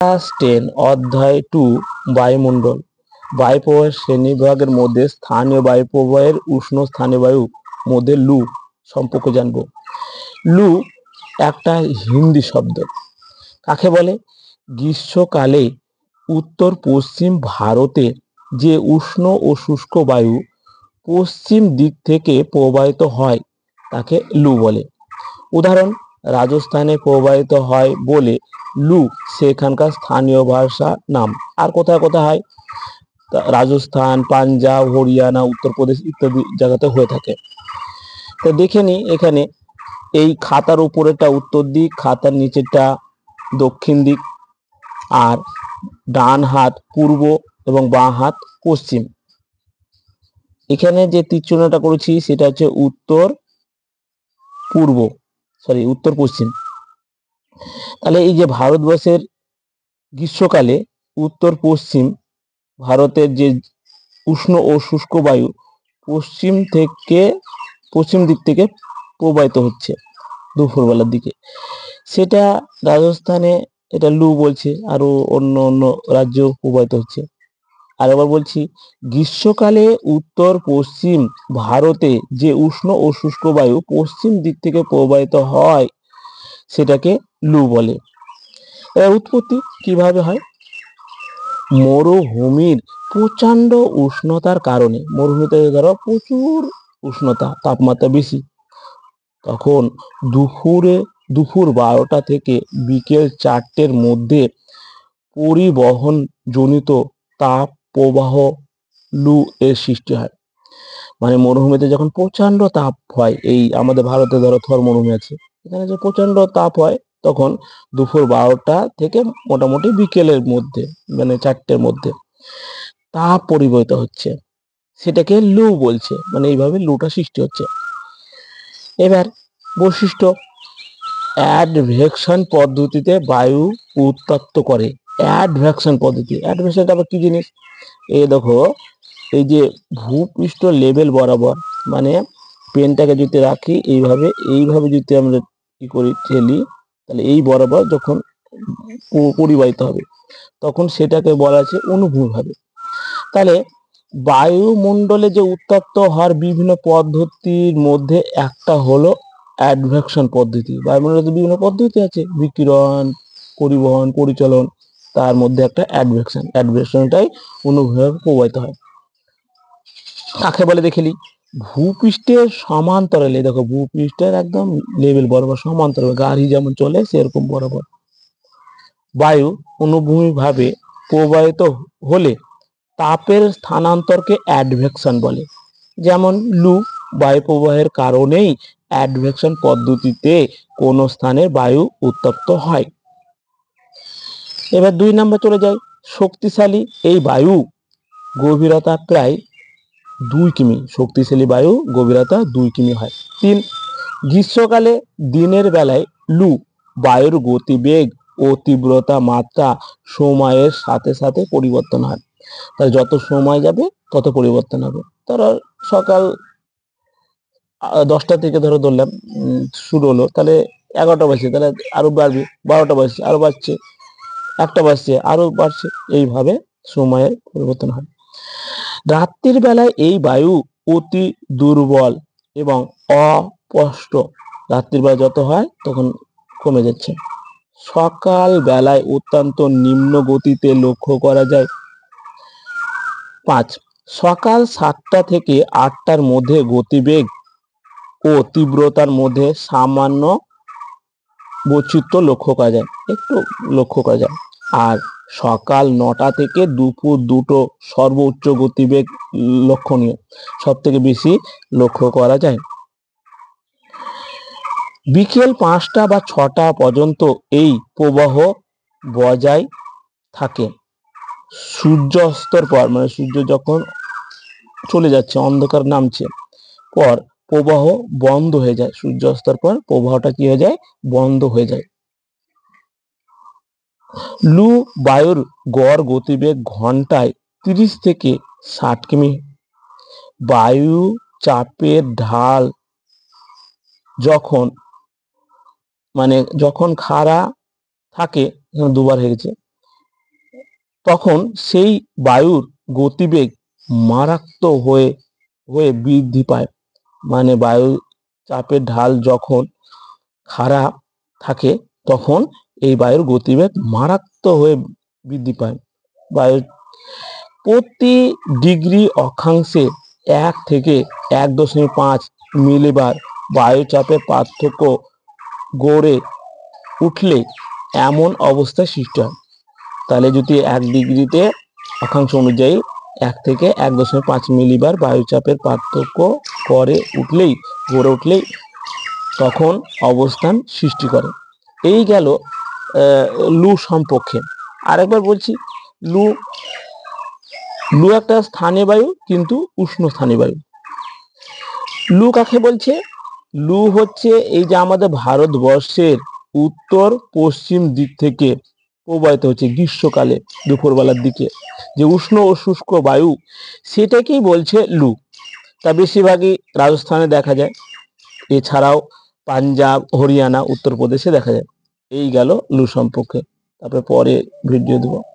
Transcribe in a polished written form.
Class 10 অধ্যায় 2 বায়ুমণ্ডল। বায়ুপ্রবাহের শ্রেণীবিভাগের মধ্যে স্থানীয় বায়ুপ্রবাহের উষ্ণ স্থানীয় বায়ুর মধ্যে লু সম্পর্কে জানব। লু একটা হিন্দি শব্দ। কাকে বলে? গ্রীষ্মকালে উত্তর পশ্চিম ভারতে যে উষ্ণ ও শুষ্ক বায়ু পশ্চিম দিক থেকে প্রবাহিত হয় তাকে লু বলে। উদাহরণ, রাজস্থানে প্রবাহিত হয় বলে লু সেখানকার স্থানীয় ভাষা নাম। আর কোথায় কোথায় হয়? রাজস্থান, পাঞ্জাব, হরিয়ানা, উত্তরপ্রদেশ ইত্যাদি জায়গাতে হয়ে থাকে। তো দেখে নি, এখানে এই খাতার উপরেটা উত্তর দিক, খাতার নিচেরটা দক্ষিণ দিক, আর ডান হাত পূর্ব এবং বাঁ হাত পশ্চিম। এখানে যে তীরচিহ্নটা করেছি সেটা হচ্ছে উত্তর পশ্চিম। তাহলে এই যে ভারতবর্ষের গ্রীষ্মকালে উত্তর পশ্চিম ভারতের যে উষ্ণ ও শুষ্ক বায়ু পশ্চিম দিক থেকে প্রবাহিত হচ্ছে দুপুরবেলার দিকে, সেটা রাজস্থানে এটা লু বলছে, আরো অন্য অন্য রাজ্যেও প্রবাহিত হচ্ছে। আর এবার বলছি, গ্রীষ্মকালে উত্তর পশ্চিম ভারতে যে উষ্ণ ও শুষ্ক বায়ু পশ্চিম দিক থেকে প্রবাহিত হয় সেটাকে লু বলে। এর উৎপত্তি কিভাবে হয়? মরুভূমির প্রচন্ড উষ্ণতার কারণে, মরুভূমিতে ধরো প্রচুর উষ্ণতা, তাপমাত্রা বেশি, তখন দুপুর 12টা থেকে বিকেল 4টের মধ্যে পরিবহন জনিত তাপ প্রবাহ লু এর সৃষ্টি হয়। মানে মরুভূমিতে যখন প্রচন্ড তাপ হয়, এই আমাদের ভারতে ধরো থর মরুভূমি আছে, এখানে যে প্রচন্ড তাপ হয় তখন দুপুর 12টা থেকে মোটামুটি বিকেলের মধ্যে, মানে 4টের মধ্যে তাপ পরিবহিত হচ্ছে, সেটাকে লু বলছে। মানে এইভাবে লুটা সৃষ্টি হচ্ছে। এবার বৈশিষ্ট্য, অ্যাডভেকশন পদ্ধতিতে বায়ু উত্তপ্ত করে। অ্যাডভেকশন পদ্ধতি, অ্যাডভেকশনটা আবার কি জিনিস? এই দেখো, এই যে ভূপৃষ্ঠ লেভেল বরাবর, মানে পেনটাকে যদি রাখি এইভাবে যদি আমরা কি করি, ঠেলি, তাহলে এই বরাবর যখন পরিবাহিত হবে তখন সেটাকে বলা আছে অনুভূমিভাবে। তাহলে বায়ুমণ্ডলে যে উত্তপ্ত হওয়ার বিভিন্ন পদ্ধতির মধ্যে একটা হলো অ্যাডভেকশন পদ্ধতি। বায়ুমণ্ডলে বিভিন্ন পদ্ধতি আছে, বিকিরণ, পরিবহন, পরিচলন, তার মধ্যে একটা অ্যাডভেকশনটাই অনুভূমিভাবে প্রবাহিত হয়। কাকে বলে দেখেলি? ভূপৃষ্ঠের সমান্তরালে, দেখো ভূপৃষ্ঠের একদম লেভেল বরাবর সমান্তরালে গাড়ি যেমন চলে সেরকম বরাবর বায়ু অনুভূমিকভাবে প্রবাহিত হলে তাপের স্থানান্তরকে অ্যাডভেকশন বলে। যেমন লু বায়ু প্রবাহের কারণেই অ্যাডভেকশন পদ্ধতিতে কোন স্থানে বায়ু উত্তপ্ত হয়। এবার 2 নম্বর চলে যায়, শক্তিশালী এই বায়ু গভীরতা প্রায় 2 কিমি, শক্তিশালী বায়ু গভীরতা 2 কিমি হয়। 3, গ্রীষ্মকালে দিনের বেলায় লু বায়ুর গতিবেগ ও তীব্রতা মাত্রা সময়ের সাথে সাথে পরিবর্তন হয়। তাই যত সময় যাবে তত পরিবর্তন হবে। ধরো সকাল 10টা থেকে ধরো ধরলাম শুরু হলো, তাহলে 11টা বাজছে, তাহলে আরো বাড়বে, 12টা বাজছে আরো বাড়ছে, 1টা বাজছে আরো বাড়ছে, এইভাবে সময়ের পরিবর্তন হয়। রাত্রির বেলায় এই বায়ু অতি দুর্বল এবং অস্পষ্ট, রাত্রির বেলা যত হয় তখন কমে যাচ্ছে। সকাল বেলায় অত্যন্ত নিম্ন গতিতে লক্ষ্য করা যায়। 5, সকাল 7টা থেকে 8টার মধ্যে গতিবেগ ও তীব্রতার মধ্যে সামান্য বৈচিত্র্য লক্ষ্য করা যায়, একটু লক্ষ্য করা যায়। আর সকাল 9টা থেকে দুপুর 2টো সর্বোচ্চ গতিবেগ লক্ষণীয়, সব থেকে বেশি লক্ষ্য করা যায়। বিকেল 5টা বা 6টা পর্যন্ত এই প্রবাহ বজায় থাকে। সূর্য অস্তর পর, মানে সূর্য যখন চলে যাচ্ছে, অন্ধকার নামছে পর প্রবাহ বন্ধ হয়ে যায়। সূর্য অস্তর পর প্রবাহটা কি হয়ে যায়? বন্ধ হয়ে যায়। লু বায়ুর গড় গতিবেগ ঘন্টায় 30 থেকে 60 কিমি। বায়ু চাপের ঢাল যখন খাড়া থাকে, দুবার হয়ে গেছে, তখন সেই বায়ুর গতিবেগ মারাত্মক হয়ে হয়ে বৃদ্ধি পায়। মানে বায়ু চাপের ঢাল যখন খারাপ থাকে তখন এই বায়ুর গতিবেগ মারাত্মক হয়ে বৃদ্ধি পায়। বায়ুর প্রতি ডিগ্রি অক্ষাংশে 1 থেকে 1.5 মিলিবার বায়ুচাপের পার্থক্য গড়ে উঠলে এমন অবস্থার সৃষ্টি হয়। তাহলে যদি 1 ডিগ্রিতে অক্ষাংশ অনুযায়ী 1 থেকে 1.5 মিলিবার বায়ুচাপের পার্থক্য গড়ে উঠলেই তখন অবস্থান সৃষ্টি করে। এই গেল লু সম্পর্কে। আরেকবার বলছি, লু একটা স্থানীয় বায়ু, কিন্তু উষ্ণ স্থানীয় বায়ু। লু কাকে বলছে? লু হচ্ছে এই যে আমাদের ভারতবর্ষের উত্তর পশ্চিম দিক থেকে প্রবাহিত হচ্ছে গ্রীষ্মকালে দুপুরবেলার দিকে যে উষ্ণ ও শুষ্ক বায়ু, সেটাকেই বলছে লু। তা বেশিরভাগই রাজস্থানে দেখা যায়, এছাড়াও পাঞ্জাব, হরিয়ানা, উত্তরপ্রদেশে দেখা যায়। এই গেল লু সম্পর্কে। তারপরে পরে ভিডিও দেবো।